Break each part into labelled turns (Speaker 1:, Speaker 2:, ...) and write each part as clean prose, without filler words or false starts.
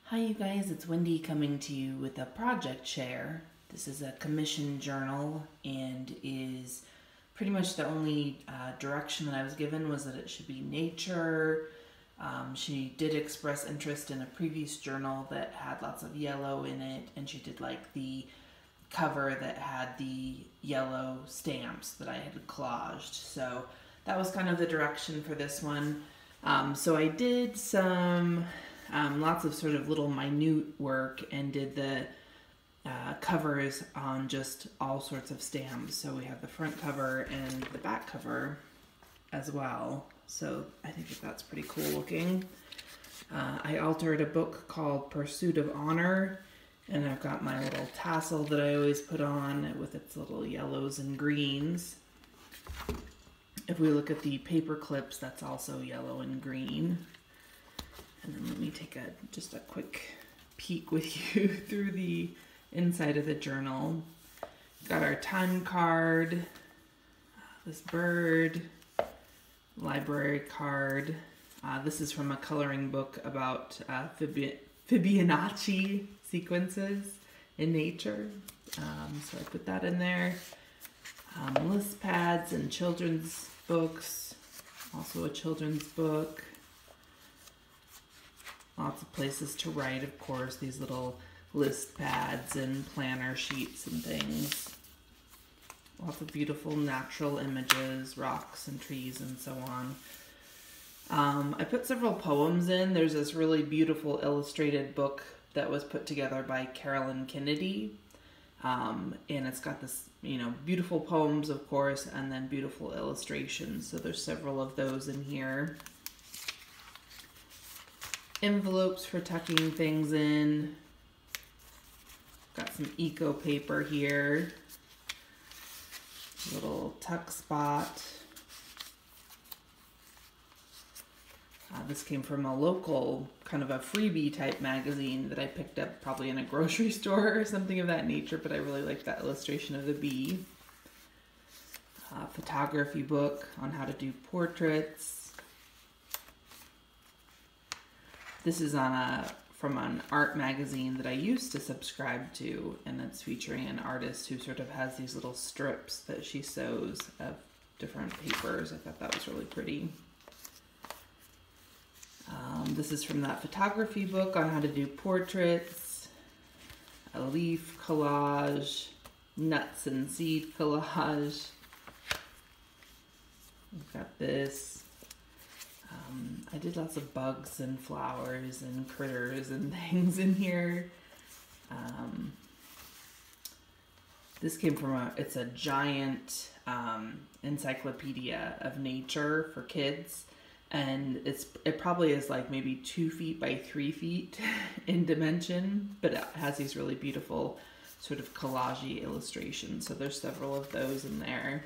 Speaker 1: Hi you guys, it's Wendy coming to you with a project share. This is a commission journal and is pretty much the only direction that I was given was that it should be nature. She did express interest in a previous journal that had lots of yellow in it, and she did like the cover that had the yellow stamps that I had collaged. So that was kind of the direction for this one. So I did some lots of sort of little minute work and did the covers on just all sorts of stamps. So we have the front cover and the back cover as well. So I think that's pretty cool looking. I altered a book called Pursuit of Honor, and I've got my little tassel that I always put on with its little yellows and greens. If we look at the paper clips, that's also yellow and green. And then let me take just a quick peek with you through the inside of the journal. Got our time card, this bird, library card. This is from a coloring book about Fibonacci sequences in nature. So I put that in there. List pads and children's books, also a children's book. Lots of places to write, of course, these little list pads and planner sheets and things. Lots of beautiful natural images, rocks and trees and so on. I put several poems in. There's this really beautiful illustrated book that was put together by Carolyn Kennedy. And it's got this, beautiful poems, of course, and then beautiful illustrations. So there's several of those in here. Envelopes for tucking things in. Got some eco paper here. Little tuck spot. This came from a local, kind of a freebie type magazine that I picked up probably in a grocery store or something of that nature, but I really like that illustration of the bee. Photography book on how to do portraits. This is from an art magazine that I used to subscribe to, and it's featuring an artist who sort of has these little strips that she sews of different papers. I thought that was really pretty. This is from that photography book on how to do portraits, a leaf collage, nuts and seed collage. We've got this. I did lots of bugs and flowers and critters and things in here. This came from it's a giant encyclopedia of nature for kids. And it probably is like maybe 2 feet by 3 feet in dimension, but it has these really beautiful sort of collage-y illustrations. So there's several of those in there.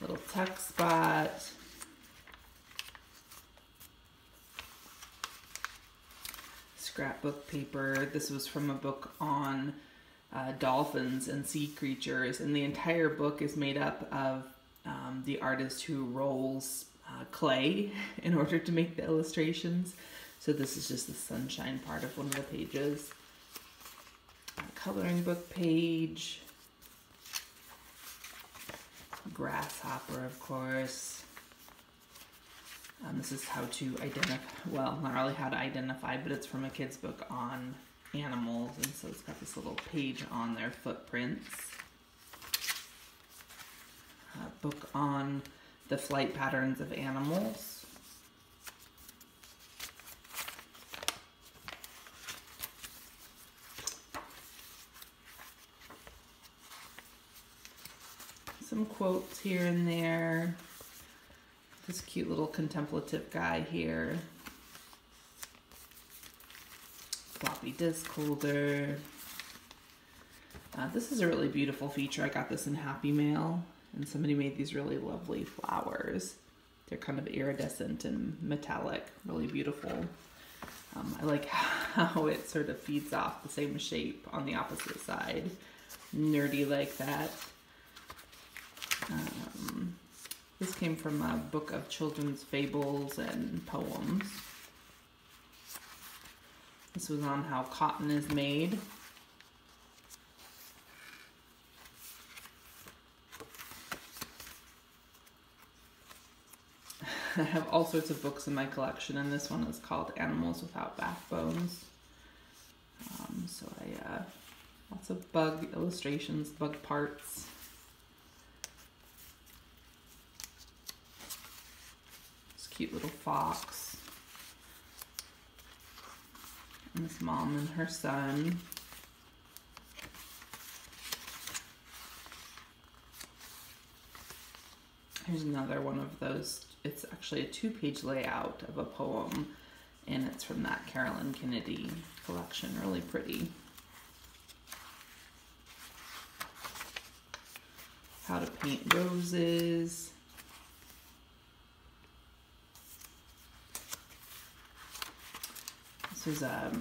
Speaker 1: Little tuck spot. Scrapbook paper. This was from a book on dolphins and sea creatures, and the entire book is made up of the artist who rolls clay in order to make the illustrations. So this is just the sunshine part of one of the pages. Coloring book page. Grasshopper, of course. This is how to identify, well, not really how to identify, but it's from a kid's book on animals, and so it's got this little page on their footprints. A book on the flight patterns of animals. Some quotes here and there. This cute little contemplative guy here. Floppy disk holder. This is a really beautiful feature. I got this in Happy Mail, and somebody made these really lovely flowers. They're kind of iridescent and metallic, really beautiful. I like how it sort of feeds off the same shape on the opposite side. Nerdy like that. This came from a book of children's fables and poems. This was on how cotton is made. I have all sorts of books in my collection, and this one is called Animals Without Backbones. So lots of bug illustrations, bug parts. This cute little fox. And this mom and her son. Here's another one of those. It's actually a 2-page layout of a poem, and it's from that Carolyn Kennedy collection. Really pretty. How to paint roses. This is a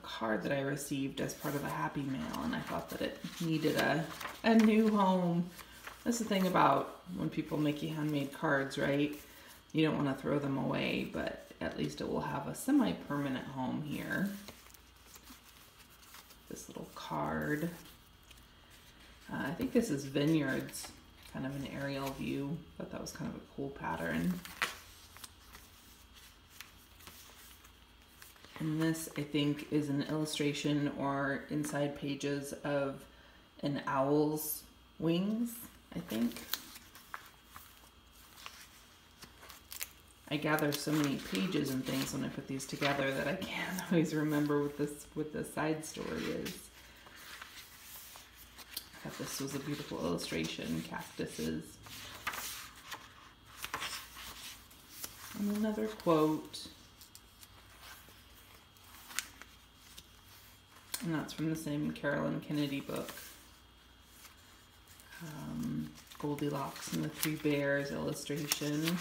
Speaker 1: card that I received as part of a Happy Mail, and I thought that it needed a new home. That's the thing about when people make you handmade cards, right? You don't want to throw them away, but at least it will have a semi-permanent home here. This little card. I think this is vineyards, kind of an aerial view. Thought that was kind of a cool pattern. And this, I think, is an illustration or inside pages of an owl's wings, I think. I gather so many pages and things when I put these together that I can't always remember what the side story is. I thought this was a beautiful illustration, cactuses. And another quote. And that's from the same Carolyn Kennedy book. Goldilocks and the Three Bears illustration.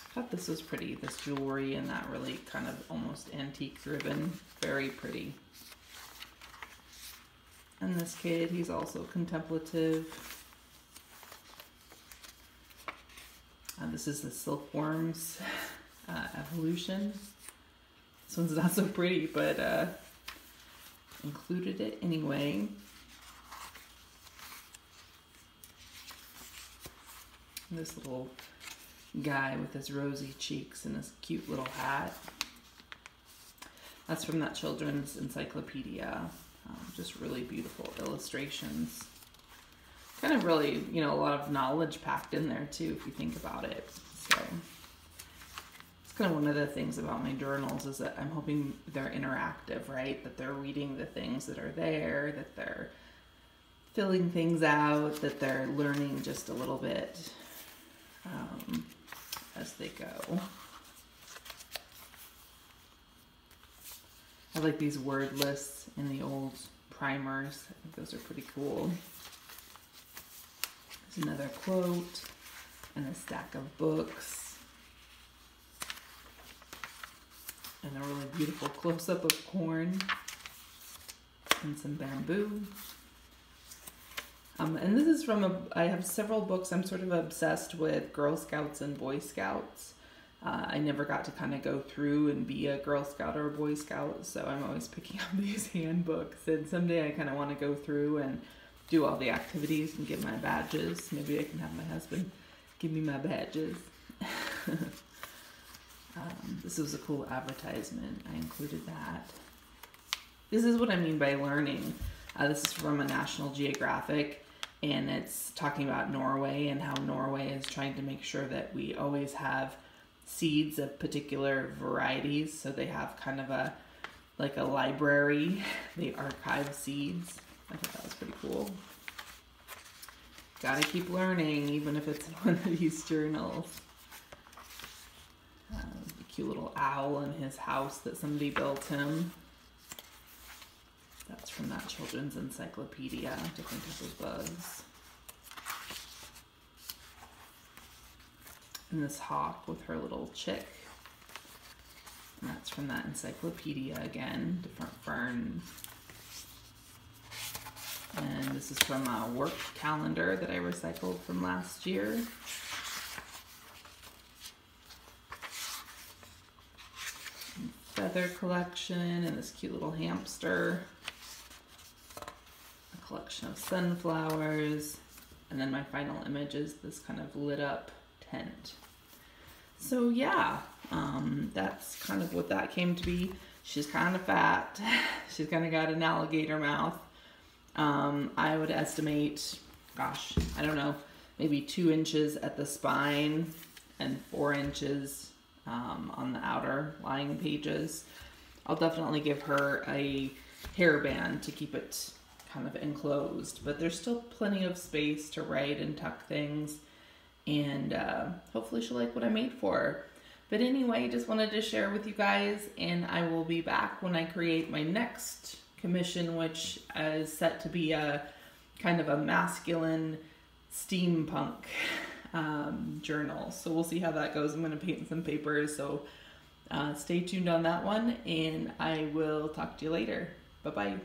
Speaker 1: I thought this was pretty, this jewelry and that really kind of almost antique ribbon. Very pretty. And this kid, he's also contemplative. This is the silkworm's evolution. This one's not so pretty, but included it anyway. And this little guy with his rosy cheeks and his cute little hat. That's from that children's encyclopedia. Just really beautiful illustrations. Kind of really, you know, a lot of knowledge packed in there too, if you think about it. So it's kind of one of the things about my journals is that I'm hoping they're interactive, right? That they're reading the things that are there, that they're filling things out, that they're learning just a little bit as they go. I like these word lists in the old primers. I think those are pretty cool. There's another quote and a stack of books. And a really beautiful close-up of corn and some bamboo. And this is from I have several books. I'm sort of obsessed with Girl Scouts and Boy Scouts. I never got to kind of go through and be a Girl Scout or a Boy Scout, so I'm always picking up these handbooks. And someday I kind of want to go through and do all the activities and get my badges. Maybe I can have my husband give me my badges. This was a cool advertisement. I included that. This is what I mean by learning. This is from a National Geographic, and it's talking about Norway and how Norway is trying to make sure that we always have seeds of particular varieties. So they have kind of a library. They archive seeds. I thought that was pretty cool. Gotta keep learning, even if it's in one of these journals. The cute little owl in his house that somebody built him. That's from that children's encyclopedia, different types of bugs. And this hawk with her little chick. And that's from that encyclopedia again, different ferns. And this is from a work calendar that I recycled from last year. feather collection and this cute little hamster. A collection of sunflowers. And then my final image is this kind of lit up tent. So yeah, that's kind of what that came to be. She's kind of fat. She's kind of got an alligator mouth. I would estimate, gosh, I don't know, maybe 2 inches at the spine and 4 inches on the outer lying pages. I'll definitely give her a hairband to keep it kind of enclosed, but there's still plenty of space to write and tuck things, and hopefully she'll like what I made for her. But anyway, just wanted to share with you guys, and I will be back when I create my next commission, which is set to be a kind of a masculine steampunk journal. So we'll see how that goes. I'm going to paint some papers, so stay tuned on that one, and I will talk to you later. Bye-bye.